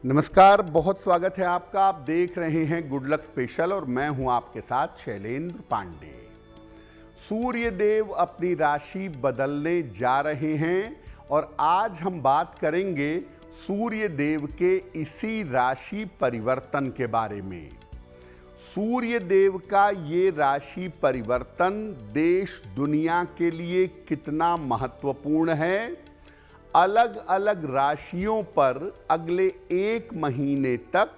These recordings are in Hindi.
नमस्कार, बहुत स्वागत है आपका। आप देख रहे हैं गुड लक स्पेशल और मैं हूं आपके साथ शैलेंद्र पांडे। सूर्य देव अपनी राशि बदलने जा रहे हैं और आज हम बात करेंगे सूर्य देव के इसी राशि परिवर्तन के बारे में। सूर्य देव का ये राशि परिवर्तन देश दुनिया के लिए कितना महत्वपूर्ण है, अलग अलग राशियों पर अगले 1 महीने तक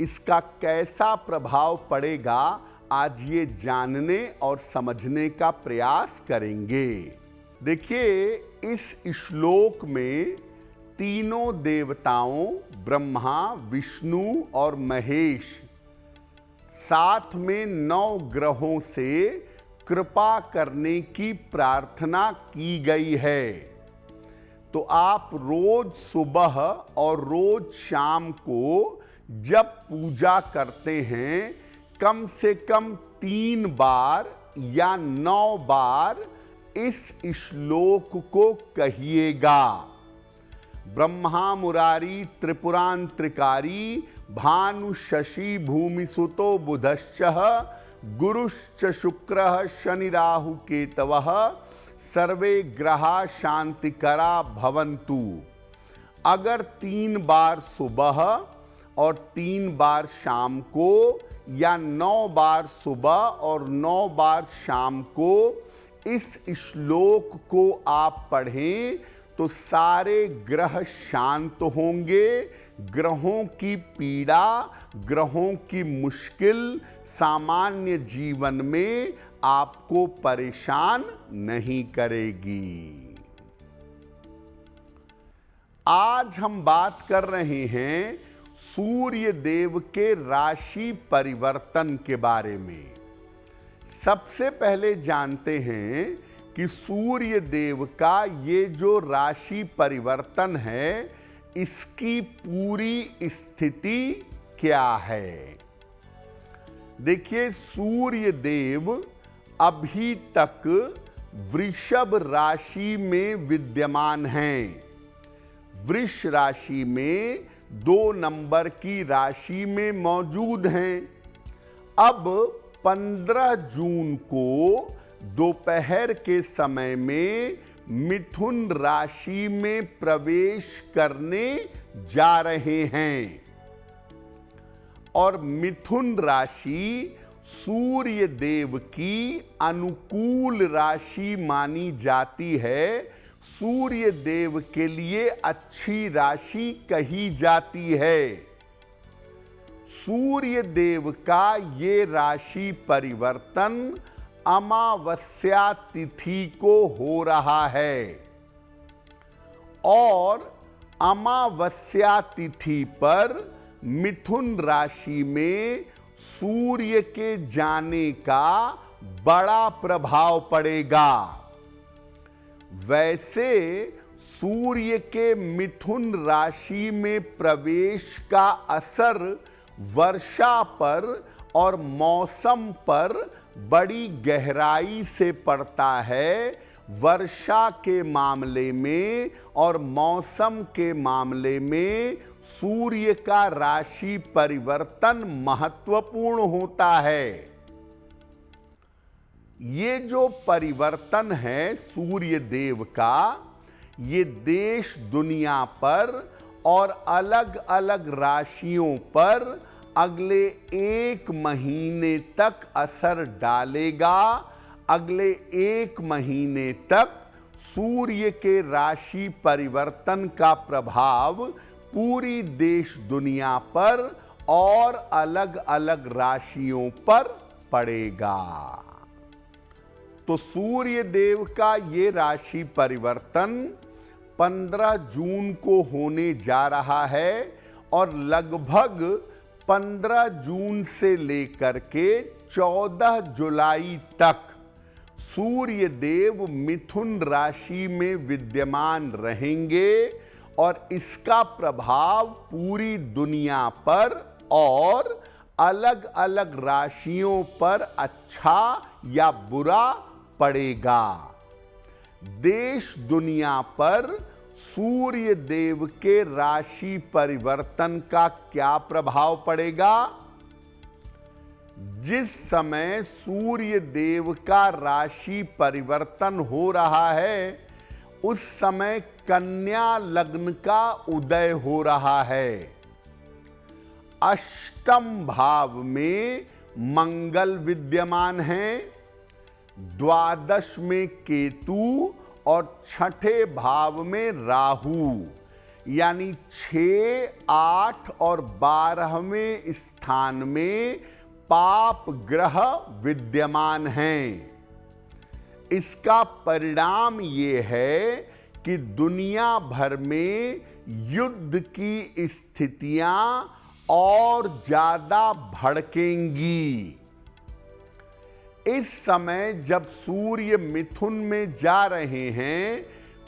इसका कैसा प्रभाव पड़ेगा, आज ये जानने और समझने का प्रयास करेंगे। देखिए, इस श्लोक में तीनों देवताओं ब्रह्मा, विष्णु और महेश साथ में 9 ग्रहों से कृपा करने की प्रार्थना की गई है। तो आप रोज सुबह और रोज शाम को जब पूजा करते हैं, कम से कम 3 बार या 9 बार इस श्लोक को कहिएगा। ब्रह्मा मुरारी त्रिपुरांत्रिकारी भानु शशि भूमि सुतो बुधश्च गुरुश्च शुक्रः शनि राहु केतवः सर्वे ग्रहा शांतिकरा भवन्तु। अगर 3 बार सुबह और 3 बार शाम को या 9 बार सुबह और 9 बार शाम को इस श्लोक को आप पढ़ें तो सारे ग्रह शांत होंगे, ग्रहों की पीड़ा, ग्रहों की मुश्किल सामान्य जीवन में आपको परेशान नहीं करेगी। आज हम बात कर रहे हैं सूर्य देव के राशि परिवर्तन के बारे में। सबसे पहले जानते हैं कि सूर्य देव का ये जो राशि परिवर्तन है, इसकी पूरी स्थिति क्या है। देखिए, सूर्य देव अभी तक वृषभ राशि में विद्यमान हैं। वृष राशि में 2 नंबर की राशि में मौजूद हैं। अब 15 जून को दोपहर के समय में मिथुन राशि में प्रवेश करने जा रहे हैं और मिथुन राशि सूर्य देव की अनुकूल राशि मानी जाती है। सूर्य देव के लिए अच्छी राशि कही जाती है। सूर्य देव का ये राशि परिवर्तन अमावस्या तिथि को हो रहा है और अमावस्या तिथि पर मिथुन राशि में सूर्य के जाने का बड़ा प्रभाव पड़ेगा। वैसे सूर्य के मिथुन राशि में प्रवेश का असर वर्षा पर और मौसम पर बड़ी गहराई से पड़ता है। वर्षा के मामले में और मौसम के मामले में सूर्य का राशि परिवर्तन महत्वपूर्ण होता है। ये जो परिवर्तन है सूर्य देव का, ये देश दुनिया पर और अलग अलग राशियों पर अगले 1 महीने तक असर डालेगा। अगले 1 महीने तक सूर्य के राशि परिवर्तन का प्रभाव पूरी देश दुनिया पर और अलग अलग राशियों पर पड़ेगा। तो सूर्य देव का ये राशि परिवर्तन 15 जून को होने जा रहा है और लगभग 15 जून से लेकर के 14 जुलाई तक सूर्य देव मिथुन राशि में विद्यमान रहेंगे और इसका प्रभाव पूरी दुनिया पर और अलग अलग राशियों पर अच्छा या बुरा पड़ेगा। देश दुनिया पर सूर्य देव के राशि परिवर्तन का क्या प्रभाव पड़ेगा? जिस समय सूर्य देव का राशि परिवर्तन हो रहा है, उस समय कन्या लग्न का उदय हो रहा है। अष्टम भाव में मंगल विद्यमान है, द्वादश में केतु और छठे भाव में राहु, यानी 6, 8 और 12वें स्थान में पाप ग्रह विद्यमान हैं। इसका परिणाम ये है कि दुनिया भर में युद्ध की स्थितियां और ज्यादा भड़केंगी। इस समय जब सूर्य मिथुन में जा रहे हैं,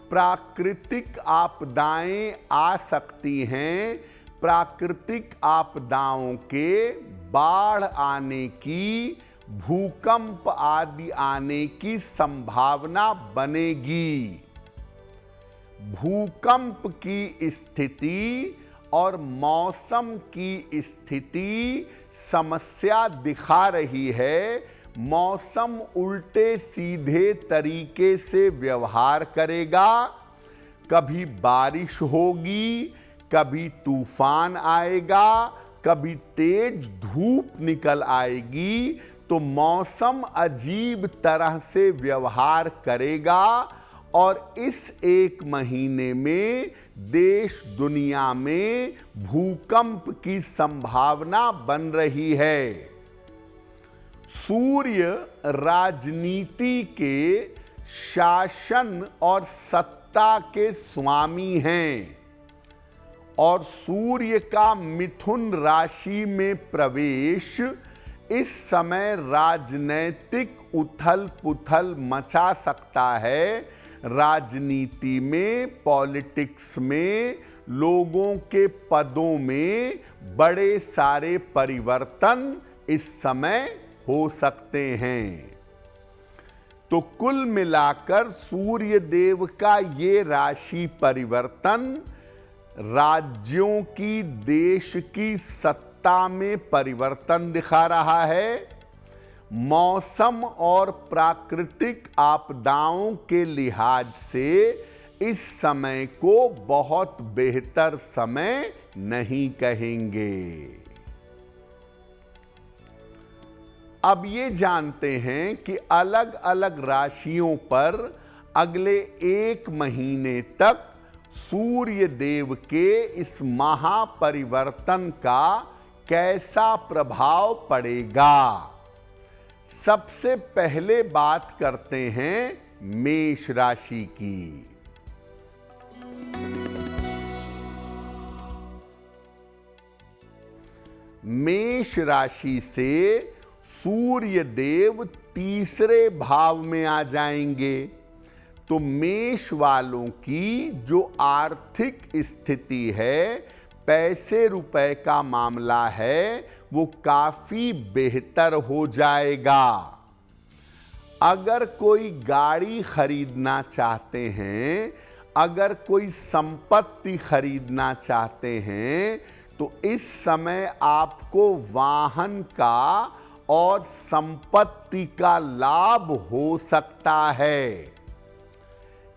प्राकृतिक आपदाएं आ सकती हैं। प्राकृतिक आपदाओं के बाढ़ आने की, भूकंप आदि आने की संभावना बनेगी। भूकंप की स्थिति और मौसम की स्थिति समस्या दिखा रही है। मौसम उल्टे सीधे तरीके से व्यवहार करेगा। कभी बारिश होगी, कभी तूफान आएगा, कभी तेज धूप निकल आएगी। तो मौसम अजीब तरह से व्यवहार करेगा और इस एक महीने में देश दुनिया में भूकंप की संभावना बन रही है। सूर्य राजनीति के, शासन और सत्ता के स्वामी हैं और सूर्य का मिथुन राशि में प्रवेश इस समय राजनैतिक उथल पुथल मचा सकता है। राजनीति में, पॉलिटिक्स में, लोगों के पदों में बड़े सारे परिवर्तन इस समय हो सकते हैं। तो कुल मिलाकर सूर्य देव का ये राशि परिवर्तन राज्यों की, देश की सत्ता में परिवर्तन दिखा रहा है। मौसम और प्राकृतिक आपदाओं के लिहाज से इस समय को बहुत बेहतर समय नहीं कहेंगे। अब ये जानते हैं कि अलग अलग राशियों पर अगले 1 महीने तक सूर्य देव के इस महापरिवर्तन का कैसा प्रभाव पड़ेगा। सबसे पहले बात करते हैं मेष राशि की। मेष राशि से सूर्य देव तीसरे भाव में आ जाएंगे। तो मेष वालों की जो आर्थिक स्थिति है, पैसे रुपए का मामला है, वो काफी बेहतर हो जाएगा। अगर कोई गाड़ी खरीदना चाहते हैं, अगर कोई संपत्ति खरीदना चाहते हैं, तो इस समय आपको वाहन का और संपत्ति का लाभ हो सकता है।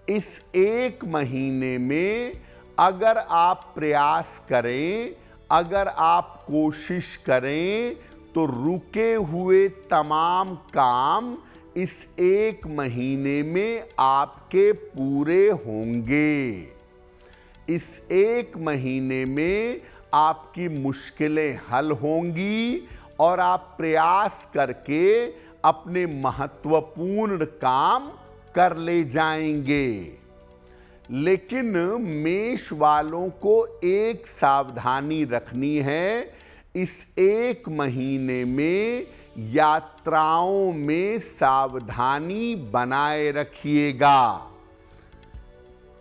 इस 1 महीने में अगर आप प्रयास करें, अगर आप कोशिश करें, तो रुके हुए तमाम काम इस 1 महीने में आपके पूरे होंगे। इस 1 महीने में आपकी मुश्किलें हल होंगी और आप प्रयास करके अपने महत्वपूर्ण काम कर ले जाएंगे। लेकिन मेष वालों को एक सावधानी रखनी है। इस 1 महीने में यात्राओं में सावधानी बनाए रखिएगा।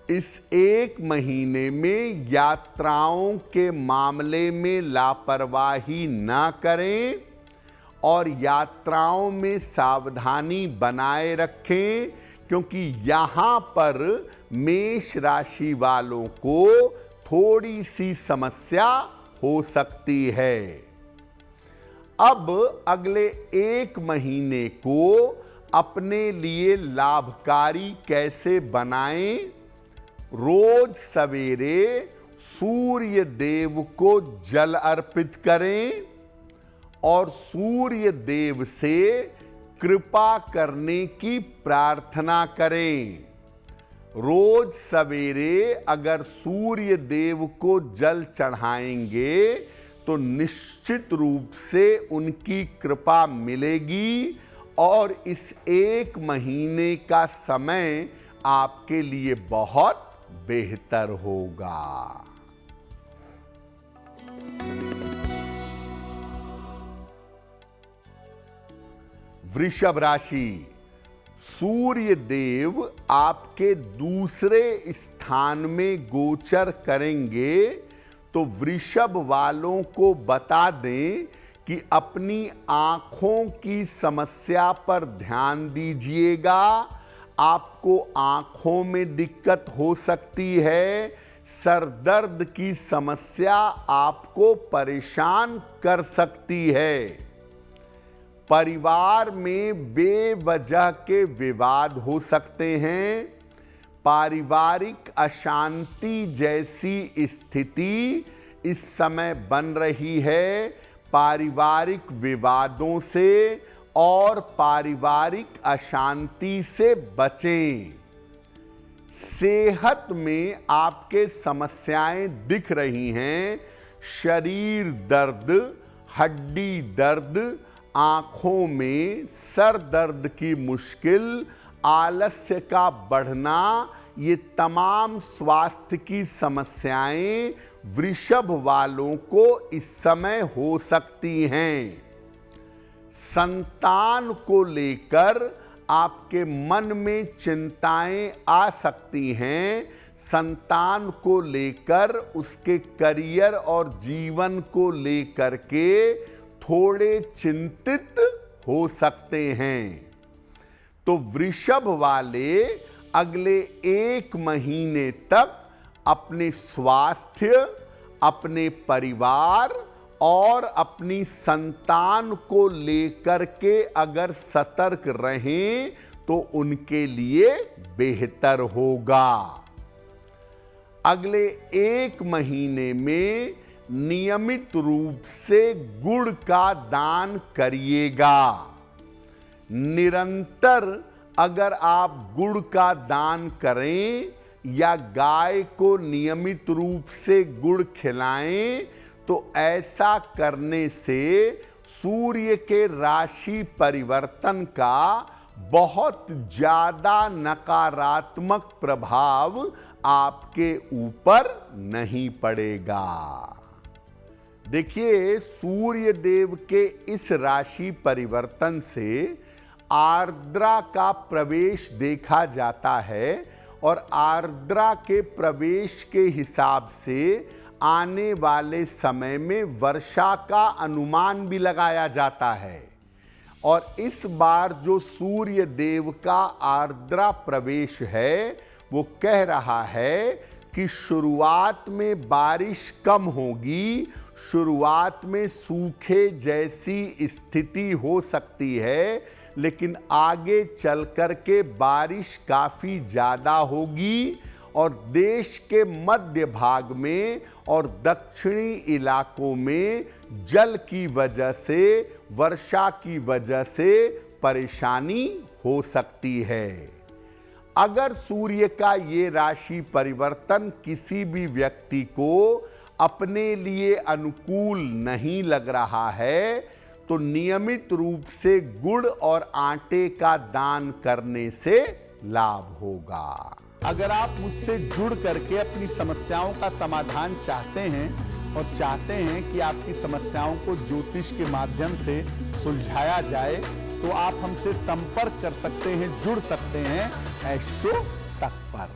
इस 1 महीने में यात्राओं के मामले में लापरवाही ना करें और यात्राओं में सावधानी बनाए रखें, क्योंकि यहां पर मेष राशि वालों को थोड़ी सी समस्या हो सकती है। अब अगले 1 महीने को अपने लिए लाभकारी कैसे बनाएं? रोज सवेरे सूर्य देव को जल अर्पित करें और सूर्य देव से कृपा करने की प्रार्थना करें। रोज सवेरे अगर सूर्य देव को जल चढ़ाएंगे तो निश्चित रूप से उनकी कृपा मिलेगी और इस 1 महीने का समय आपके लिए बहुत बेहतर होगा। वृषभ राशि, सूर्य देव आपके दूसरे स्थान में गोचर करेंगे तो वृषभ वालों को बता दें कि अपनी आंखों की समस्या पर ध्यान दीजिएगा। आपको आंखों में दिक्कत हो सकती है। सर दर्द की समस्या आपको परेशान कर सकती है। परिवार में बेवजह के विवाद हो सकते हैं। पारिवारिक अशांति जैसी स्थिति इस समय बन रही है। पारिवारिक विवादों से और पारिवारिक अशांति से बचें। सेहत में आपके समस्याएं दिख रही हैं। शरीर दर्द, हड्डी दर्द, आंखों में सर दर्द की मुश्किल, आलस्य का बढ़ना, ये तमाम स्वास्थ्य की समस्याएं वृषभ वालों को इस समय हो सकती हैं। संतान को लेकर आपके मन में चिंताएं आ सकती हैं। संतान को लेकर, उसके करियर और जीवन को लेकर के थोड़े चिंतित हो सकते हैं। तो वृषभ वाले अगले 1 महीने तक अपने स्वास्थ्य, अपने परिवार और अपनी संतान को लेकर के अगर सतर्क रहें तो उनके लिए बेहतर होगा। अगले 1 महीने में नियमित रूप से गुड़ का दान करिएगा। निरंतर अगर आप गुड़ का दान करें या गाय को नियमित रूप से गुड़ खिलाएं तो ऐसा करने से सूर्य के राशि परिवर्तन का बहुत ज्यादा नकारात्मक प्रभाव आपके ऊपर नहीं पड़ेगा। देखिए, सूर्य देव के इस राशि परिवर्तन से आर्द्रा का प्रवेश देखा जाता है और आर्द्रा के प्रवेश के हिसाब से आने वाले समय में वर्षा का अनुमान भी लगाया जाता है। और इस बार जो सूर्य देव का आर्द्रा प्रवेश है वो कह रहा है कि शुरुआत में बारिश कम होगी, शुरुआत में सूखे जैसी स्थिति हो सकती है, लेकिन आगे चल कर के बारिश काफ़ी ज़्यादा होगी और देश के मध्य भाग में और दक्षिणी इलाकों में जल की वजह से, वर्षा की वजह से परेशानी हो सकती है। अगर सूर्य का ये राशि परिवर्तन किसी भी व्यक्ति को अपने लिए अनुकूल नहीं लग रहा है तो नियमित रूप से गुड़ और आटे का दान करने से लाभ होगा। अगर आप मुझसे जुड़ करके अपनी समस्याओं का समाधान चाहते हैं और चाहते हैं कि आपकी समस्याओं को ज्योतिष के माध्यम से सुलझाया जाए तो आप हमसे संपर्क कर सकते हैं, जुड़ सकते हैं एस्ट्रो तक पर।